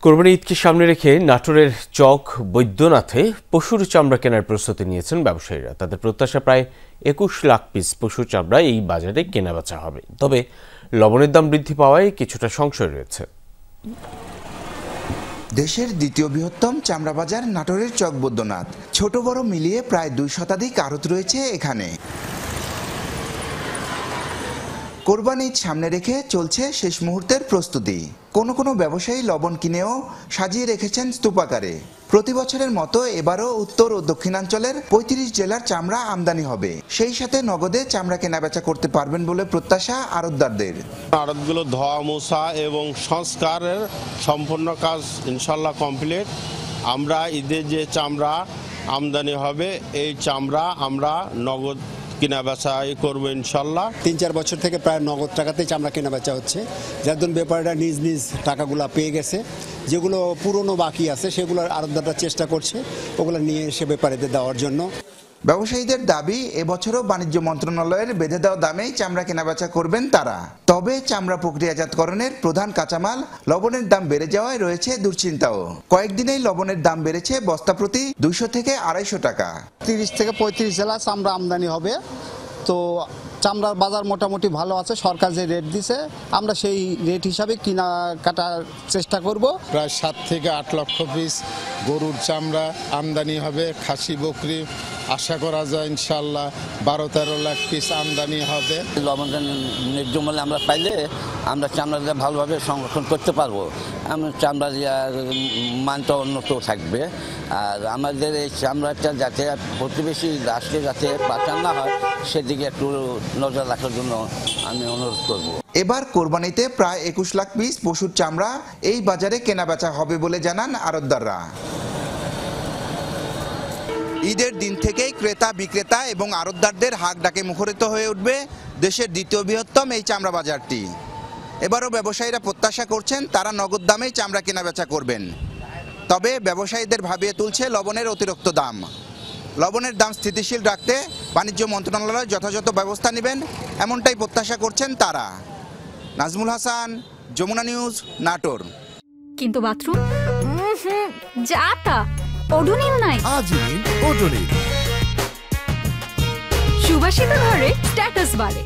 কোরবানি ঈদকে সামনে রেখে নাটোরের চক বৈদ্যনাথে পশুর চামড়া কেনার প্রস্তুতি নিয়েছেন ব্যবসায়ীরা। তাদের প্রত্যাশা প্রায় ২১ লাখ পিস পশুর চামড়া এই বাজারে কেনাবেচা হবে। তবে লবণের দাম বৃদ্ধি পাওয়ায় কিছুটা সংশয় রয়েছে। দেশের দ্বিতীয় বৃহত্তম চামড়া বাজার নাটোরের চক বৈদ্যনাথ। ছোট বড় মিলিয়ে প্রায় ২ শতাধিক আড়ত রয়েছে এখানে। কোরবানি ঈদ সামনে রেখে চলছে শেষ মুহূর্তের প্রস্তুতি। কোনো ব্যবসায়ী লবণ কিনেও সাজিয়ে রেখেছেন স্তূপাকারে। প্রতি বছরের মতো এবারও উত্তর ও দক্ষিণাঞ্চলের ৩৫ জেলার চামড়া আমদানি হবে। সেই সাথে নগদে চামড়া কেনাবেচা করতে পারবেন বলে প্রত্যাশা আড়তদারদের। আড়তগুলো ধোয়া মোছা এবং সংস্কারের সম্পূর্ণ কাজ ইনশাল্লাহ কমপ্লিট। আমরা ঈদের যে চামড়া আমদানি হবে এই চামড়া আমরা নগদ কেনা বেচাই করবো ইনশাল্লাহ। ৩-৪ বছর থেকে প্রায় নগদ টাকাতেই চামড়া কেনা বেচা হচ্ছে। যার জন্য ব্যাপারীরা নিজ টাকাগুলো পেয়ে গেছে। যেগুলো পুরনো বাকি আছে সেগুলো আড়তদাররা চেষ্টা করছে ওগুলো নিয়ে এসে ব্যাপারীদের দেওয়ার জন্য। ব্যবসায়ীদের দাবি, এবছরও বাণিজ্য মন্ত্রণালয়ের বেঁধে দেওয়া দামেই চামড়া কেনাবেচা করবেন তারা। তবে চামড়া প্রক্রিয়াজাতকরণের প্রধান কাঁচামাল লবণের দাম বেড়ে যাওয়ায় রয়েছে দুশ্চিন্তাও। কয়েকদিনেই লবণের দাম বেড়েছে বস্তা প্রতি ২০০ থেকে ২৫০ টাকা। ৩০ থেকে ৩৫ জেলা চামড়া আমদানি হবে। তো চামড়ার বাজার মোটামুটি ভালো আছে। সরকার যে রেট দিছে আমরা সেই রেট হিসাবে কিনা কাটার চেষ্টা করব। প্রায় ৭ থেকে ৮ লক্ষ পিস গরুর চামড়া আমদানি হবে। খাসি বকরি আশা করা যায় ইনশাল্লাহ ১২-১৩ লাখ পিস আমদানি হবে। লবণটা ন্যায্য মূল্যে আমরা পাইলে আমরা চামড়াটা ভালোভাবে সংরক্ষণ করতে পারবো। চামড়ার মানটা উন্নত থাকবে। আর আমাদের এই চামড়াটা যাতে প্রতিবেশী রাষ্ট্রে যাতে পাচার না হয় সেদিকে একটু নজর রাখার জন্য আমি অনুরোধ করব। এবার কোরবানিতে প্রায় ২১ লাখ পিস পশুর চামড়া এই বাজারে কেনাবেচা হবে বলে জানান আড়তদাররা। ঈদের দিন থেকেই ক্রেতা বিক্রেতা এবং আড়তদারদের হাক ডাকে মুখরিত হয়ে উঠবে দেশের দ্বিতীয় বৃহত্তম এই চামড়া বাজারটি। এবারও ব্যবসায়ীরা প্রত্যাশা করছেন তারা নগদ দামেই চামড়া কেনাবেচা করবেন। তবে ব্যবসায়ীদের ভাবিয়ে তুলছে লবণের অতিরিক্ত দাম। লবণের দাম স্থিতিশীল রাখতে বাণিজ্য মন্ত্রণালয় যথাযথ ব্যবস্থা নেবেন এমনটাই প্রত্যাশা করছেন তারা। নাজমুল হাসান, যমুনা নিউজ, নাটোর। কিন্তু বাথরুম যাতা ওডোনিল নাই। আজই ওডোনিল। সুবাসিত ঘরে স্ট্যাটাস বাড়ে।